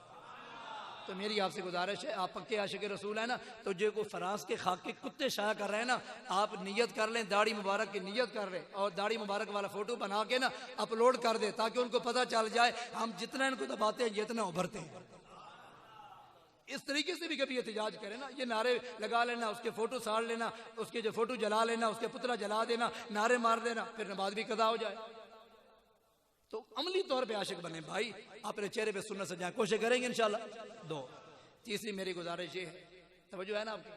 तो मेरी आपसे गुजारिश है, आप पक्के आशिक रसूल है ना, तो जो को फ्रांस के खाक के कुत्ते शाया कर रहे हैं ना, आप नियत कर लें, दाढ़ी मुबारक की नियत कर लें और दाढ़ी मुबारक वाला फोटो बना के ना अपलोड कर दे, ताकि उनको पता चल जाए हम जितना इनको दबाते हैं जितना उभरते हैं। इस तरीके से भी कभी एहतिजाज करें ना, ये नारे लगा लेना, उसके फोटो साड़ लेना, उसके जो फोटो जला लेना, उसके पुतला जला देना, नारे मार देना, फिर नमाज भी कदा हो जाए। तो अमली तौर पे आशिक बने भाई, अपने चेहरे पे सुन्नत सजाएं, कोशिश करेंगे इंशाल्लाह। दो, तीसरी मेरी गुजारिश ये है, तवज्जो है ना आपकी,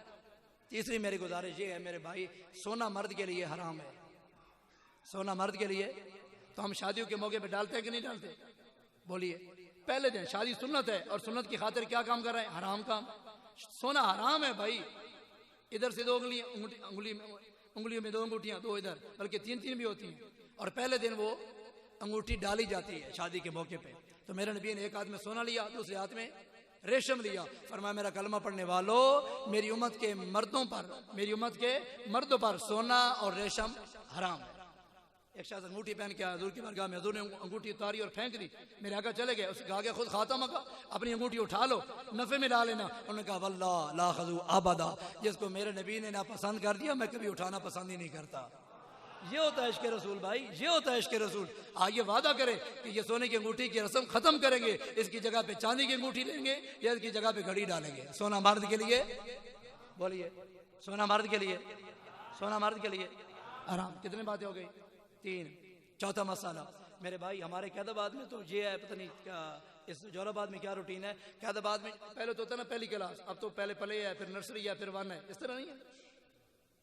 तीसरी मेरी गुजारिश ये है मेरे भाई, सोना मर्द के लिए हराम है। सोना मर्द के लिए तो हम शादियों के मौके पे डालते हैं कि नहीं डालते? बोलिए, पहले दिन शादी सुन्नत है और सुन्नत की खातिर क्या काम कर रहे हैं? हराम काम। सोना हराम है भाई। इधर से दो उंगलियों में दो अंगूठियां, दो इधर, बल्कि तीन तीन भी होती हैं, और पहले दिन वो अंगूठी डाली जाती है शादी के मौके पे। तो मेरे नबी ने एक हाथ में सोना लिया, दूसरे हाथ में रेशम लिया, फरमाया मेरा कलमा पढ़ने वालों, मेरी उम्मत के मर्दों पर सोना और रेशम हराम है। एक शख्स अंगूठी पहन के हजूर की बारगाह में, हजूर ने अंगूठी उतारी और फेंक दी, मेरे आगे चले गए, उसने कहा खुद खातम का अपनी अंगूठी उठा लो, नफे में डाल लेना। उन्होंने कहा वल्लाह ला खजू आबादा, जिसको मेरे नबी ने ना पसंद कर दिया मैं कभी उठाना पसंद ही नहीं करता। ये होता है इश्क रसूल भाई, ये होता है इश्क रसूल। आगे वादा करे कि ये सोने की अंगूठी की रस्म खत्म करेंगे, इसकी जगह पे चांदी की अंगूठी लेंगे या इसकी जगह पे घड़ी डालेंगे। सोना मर्द के लिए, बोलिए, सोना मर्द के लिए, सोना मर्द के लिए आराम। कितनी बातें हो गई? तीन। चौथा मसाला मेरे भाई, हमारे कैदाबाद में तो ये है, पता नहीं क्या इस जौलाबाद में क्या रूटीन है। कैदाबाद में पहले तो होता ना पहली क्लास, अब तो पहले प्ले है, फिर नर्सरी है, फिर वन है, इस तरह नहीं है?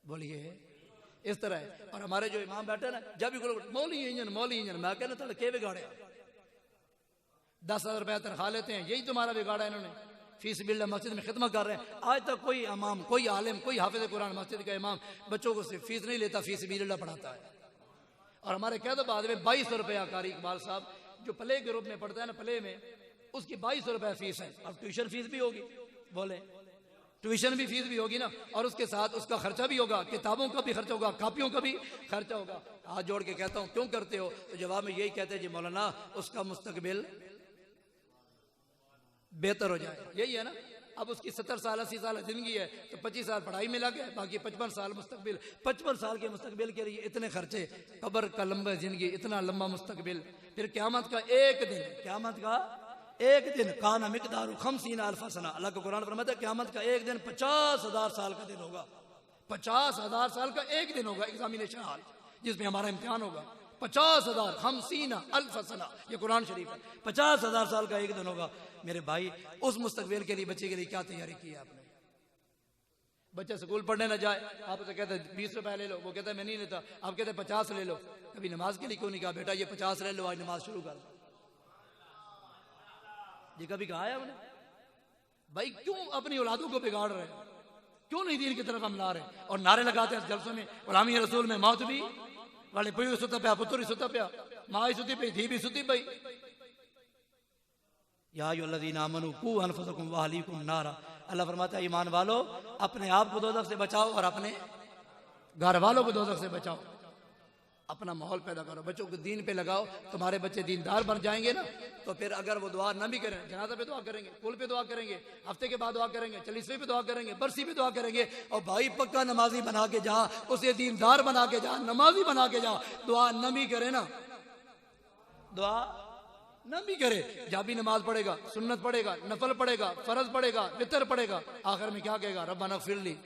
बोलिए, इस तरह है। और हमारे जो इमाम बैठे ना, जब भी मौली इंजन मैं कहना था के बिगाड़े, 10,000 रुपया तनख्वाह लेते हैं, यही तुम्हारा बिगाड़ा इन्होंने। फीस बिल्डर मस्जिद में खिदमत कर रहे हैं, आज तक कोई इमाम, कोई आलिम, कोई हाफिज कुरान मस्जिद का इमाम बच्चों को सिर्फ फीस नहीं लेता, फीस बिल्डर पढ़ाता है। और हमारे कैदाबाद में 2200 रुपया कारी इकबाल साहब जो प्ले ग्रुप में पढ़ता है ना, प्ले में उसकी 2200 रुपया फीस है। अब ट्यूशन फीस भी होगी, बोले ट्यूशन भी फीस भी होगी ना, और उसके साथ उसका खर्चा भी होगा, किताबों का भी खर्चा होगा, कापियों का भी खर्चा होगा। हाथ जोड़ के कहता हूँ क्यों करते हो? तो जवाब में यही कहते हैं जी मौलाना उसका मुस्तकबिल बेहतर हो जाए, यही है ना। अब उसकी 70 साल 80 साल जिंदगी है, तो 25 साल पढ़ाई में लगे, बाकी 55 साल मुस्तकबिल। 55 साल के मुस्तकबिल के लिए इतने खर्चे, कब्र का लंबा जिंदगी, इतना लंबा मुस्तकबिल, फिर क़यामत का एक दिन, क़यामत का एक दिन काना मिकदारु 50 अल्फ सना। अल्लाह का कुरान फरमाता है क़यामत का एक दिन 50,000 साल का दिन होगा। 50,000 साल का एक दिन होगा एग्जामिनेशन हॉल, जिसमें हमारा इम्तिहान होगा। 50,000 50 अल्फ सना, ये कुरान शरीफ है। 50,000 साल का एक दिन होगा। मेरे भाई, उस मुस्तकबिल के लिए बच्चे के लिए क्या तैयारी की है आपने? बच्चा स्कूल पढ़ने ना जाए, आप उसे कहते 20 रुपए ले लो, वो कहता है मैं नहीं लेता, आप कहते 50 ले लो। कभी नमाज के लिए क्यों नहीं कहा बेटा ये 50 ले लो, आज नमाज शुरू कर दो? ये कभी कहा है हमने? भाई क्यों अपनी औलादों को बिगाड़ रहे हैं? क्यों नहीं दीन की तरफ हम ला रहे हैं? और नारे लगाते हैं जलसों में, गुलामी रसूल में मौत भी वाले पुई सुता पिया, पुत्र सुता पिया, माँ सुती पई, धी भी सुती पई। या अय्युहल्लज़ीना आमनू कू अनफुसकुम व अहलीकुम नारा। अल्लाह फरमाता है ईमान वालों, अपने आप को दोज़ख से बचाओ और अपने घर वालों को दोज़ख से बचाओ। अपना माहौल पैदा करो, बच्चों को दीन पे लगाओ, तुम्हारे बच्चे दीनदार बन जाएंगे ना, तो फिर अगर वो दुआ न भी करें, जनाजा पे दुआ करेंगे, कुल पे दुआ करेंगे, हफ्ते के बाद दुआ करेंगे, चलीसवे पे दुआ करेंगे, बरसी पे दुआ करेंगे। और भाई पक्का नमाजी बना के जा, उसे दीनदार बना के जा, नमाजी बना के जा। दुआ न भी करे ना, दुआ न भी करे, जब भी नमाज पढ़ेगा, सुन्नत पढ़ेगा, नफल पढ़ेगा, फर्ज पढ़ेगा, वितर पढ़ेगा, आखिर में क्या कहेगा? रब्बाना फ़िरली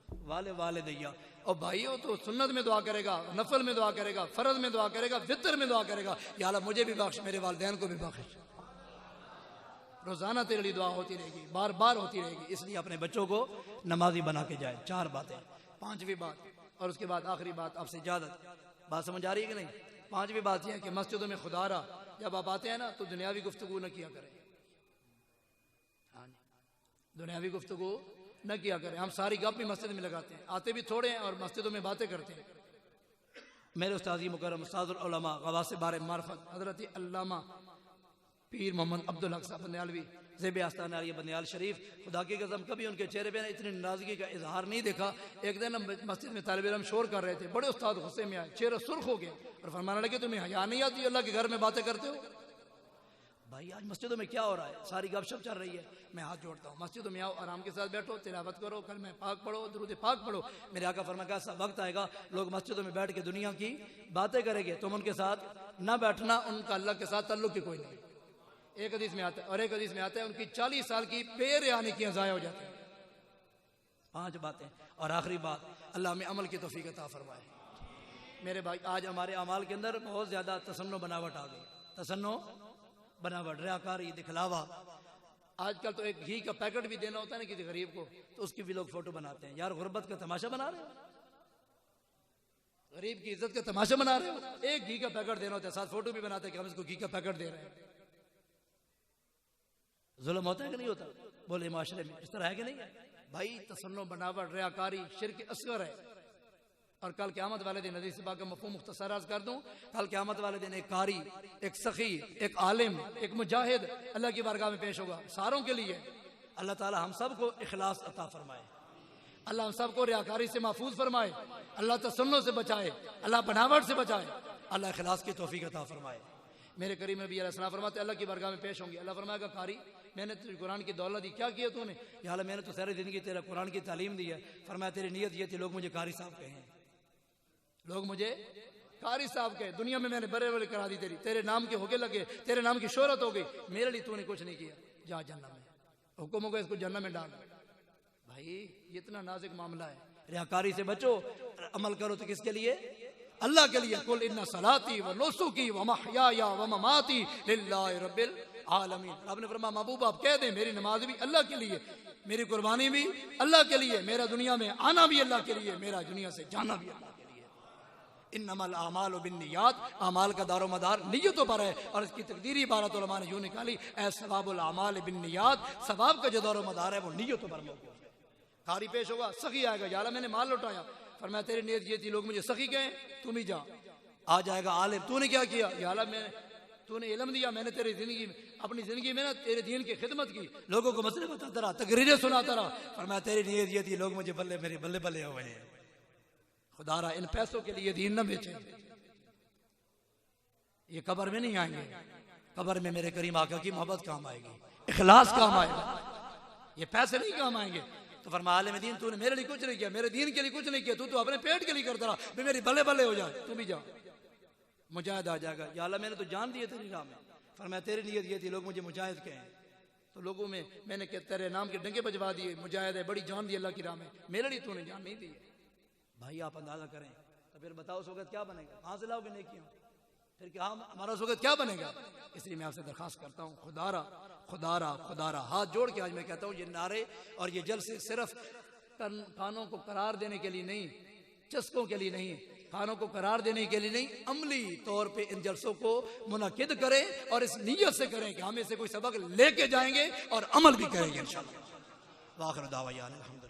वाले वाले दैया। और भाइयों तो सुन्नत में दुआ करेगा, नफल में दुआ करेगा, फर्ज में दुआ करेगा, वितर में दुआ करेगा, या अल्लाह मुझे भी बख्श, मेरे वालिदैन को भी बख्श। रोजाना तेरे लिए दुआ होती रहेगी, बार बार होती रहेगी। इसलिए अपने बच्चों को नमाजी बना के जाए। 4 बातें। 5वीं बात, और उसके बाद आखिरी बात, आपसे इजाजत। बात समझ आ रही है कि नहीं? 5वीं बात यह है कि मस्जिदों में खुदारा जब आप आते हैं ना, तो दुनियावी गुफ्तगू न किया करें। हाँ, दुनियावी गुफ्तगू न किया करें। हम सारी गप भी मस्जिद में लगाते हैं, आते भी थोड़े हैं और मस्जिदों में बातें करते हैं। मेरे उस्तादी मुकर्रम उस्तादुल उलमा गवास बारे मार्फत हजरत अल्लामा पीर मोहम्मद अब्दुल हक साहब बंदियालवी ज़ेब आस्तान आलिया बंदियाल शरीफ, खुदा की कसम कभी उनके चेहरे पे इतनी नाराजगी का इजहार नहीं देखा। एक दिन हम मस्जिद में तालिब इल्म शोर कर रहे थे, बड़े उस्ताद गुस्से में आए, चेहरा सुर्ख हो गया और फरमाने लगे तुम्हें हया नहीं आती, अल्लाह के घर में बातें करते हो? भाई आज मस्जिदों में क्या हो रहा है? सारी गपशप चल रही है। मैं हाथ जोड़ता हूँ, मस्जिदों में आओ, आराम के साथ बैठो, तिलावत करो, कलमे पाक पढ़ो, दुरूद पाक पढ़ो। मेरे आका फरमाया ऐसा वक्त आएगा लोग मस्जिदों में बैठ के दुनिया की बातें करेंगे, तुम उनके साथ ना बैठना, उनका अल्लाह के साथ ताल्लुक की कोई नहीं। एक हदीस में आता है, और एक हदीस में आता है उनकी 40 साल की बेरियानी की ज़ाया हो जाती है। 5 बातें। और आखिरी बात, अल्लाह में अमल की तौफीक अता फरमाए। मेरे भाई आज हमारे अमाल के अंदर बहुत ज्यादा तसन्नो बनावट आ गई, तसन्नो बनावट, रियाकारी, दिखलावा। आजकल तो एक घी का पैकेट भी देना होता है ना किसी गरीब को, तो उसकी भी लोग फोटो बनाते हैं। यार गुर्बत का तमाशा बना रहे हो, गरीब की इज्जत का तमाशा बना रहे हो। एक घी का पैकेट देना होता है, साथ फोटो भी बनाते हैं कि हम इसको घी का पैकेट दे रहे हैं। जुल्म होता है कि नहीं होता? बोले माशरे में इस तरह है कि नहीं है? भाई तसन्नो बनावट, रियाकारी शिर्क असगर है। और कल क़यामत वाले दिन, हदीस पाक का मफ़हूम मुख्तसर अर्ज़ कर दूं, कल क़यामत वाले दिन एक कारी, एक सखी, एक आलिम, एक मुजाहिद अल्लाह की बारगाह में पेश होगा सारों के लिए। अल्लाह ताला हम सबको इखलास अता फरमाए, अल्लाह हम सबको रियाकारी से महफूज फरमाए, अल्लाह तसन्नो से बचाए, अल्लाह बनावट से बचाए, अल्लाह इखलास की तौफीक अता फरमाए। मेरे करीम नबी अलैहिस्सलाम फरमाते अल्लाह की बारगाह में पेश होंगे। अल्लाह फरमाएगा कारी मैंने तुझे कुरान की दौलत दी, क्या किया तूने? या अल्लाह मैंने तो सारी जिंदगी तेरा कुरान की तालीम दी है। फरमाया तेरी नीयत ये थी लोग मुझे कारी साहब कहें, लोग मुझे कारी साहब कहे, दुनिया में मैंने बड़े बड़े करा दी, तेरे नाम के होके लगे, तेरे नाम की शोहरत हो गई, मेरे लिए तूने कुछ नहीं किया, जा जन्नत में, हुक्म होगा इसको जन्नत में डाल। भाई ये इतना नाजुक मामला है। रियाकारी से बचो, अमल करो तो किसके लिए? अल्लाह के लिए। कुल इन्ना सलाती व नुसुकी व महयाया व ममाती लिल्लाहि रब्बिल आलमीन। आपने फरमाया महबूब आप कह दें मेरी नमाज भी अल्लाह के लिए, मेरी कुर्बानी भी अल्लाह के लिए, मेरा दुनिया में आना भी अल्लाह के लिए, मेरा दुनिया से जाना भी अल्लाह के लिए। इन्नमल आमालु बिन्नियात, अमाल का दारो मदार नियतों पर है। और इसकी तकदीरी इबारत उलमा ने यूं निकाली ऐ सवाबुल आमाल बिन्नियात, सवाब का जो दारो मदार है वो नियतों पर मौजूद है। कारी पेश होगा, सखी आएगा, यार मैंने माल लौटाया, फरमाया तेरी नीयत ये थी लोग मुझे सखी कहें, तुम ही जा। आ जाएगा आलिम, तूने क्या किया? यार मैं तूने इल्म दिया, मैंने तेरी जिंदगी में, अपनी जिंदगी में ना तेरे दीन की खिदमत की, लोगों को मसले बताता रहा, तकरीरें सुनाता रहा। फरमाया तेरी नीयत ये थी लोग मुझे बल्ले मेरे बल्ले बल्ले हो गए। खुदारा इन पैसों के लिए दीन न बेचे, ये कब्र में नहीं आएंगे, कब्र में मेरे करीम आका की मोहब्बत काम आएगी, इखलास काम आएगा, ये पैसे नहीं काम आएंगे। तो फरमाया आलिम दीन तूने मेरे लिए कुछ नहीं किया, मेरे दीन के लिए कुछ नहीं किया, तू तो अपने पेट के लिए करता रहा, भी मेरी बल्ले बल्ले हो जाए, तू भी जा। मुजाहिद आ जाएगा, या अल्लाह मैंने तो जान दिए तेरी राह में, फरमाया तेरी नीयत ये थी लोग मुझे मुजाहिद कहें, तो लोगों में मैंने तेरे नाम के डंके बजवा दिए, मुजाहिद है, बड़ी जान दी अल्लाह की राह में, मेरे लिए तूने जान नहीं दी। भाई आप अंदाजा करें तो फिर बताओ उस वक्त क्या बनेगा? कहाँ से लाओगे नेकियां? फिर क्या हमारा उस वक्त क्या बनेगा? इसलिए मैं आपसे दरखास्त करता हूँ, खुदारा खुदारा खुदारा, हाथ जोड़ के आज मैं कहता हूँ ये नारे और ये जलसे सिर्फ कानों को करार देने के लिए नहीं, चस्कों के लिए नहीं, कानों को करार देने के लिए नहीं, अमली तौर पे इन जलसों को मुनक्किद करें और इस नीयत से करें कि हम इससे कोई सबक लेके जाएंगे और अमल भी करेंगे इंशाअल्लाह। वाखिर दावा या अल्हम्दुलिल्लाह।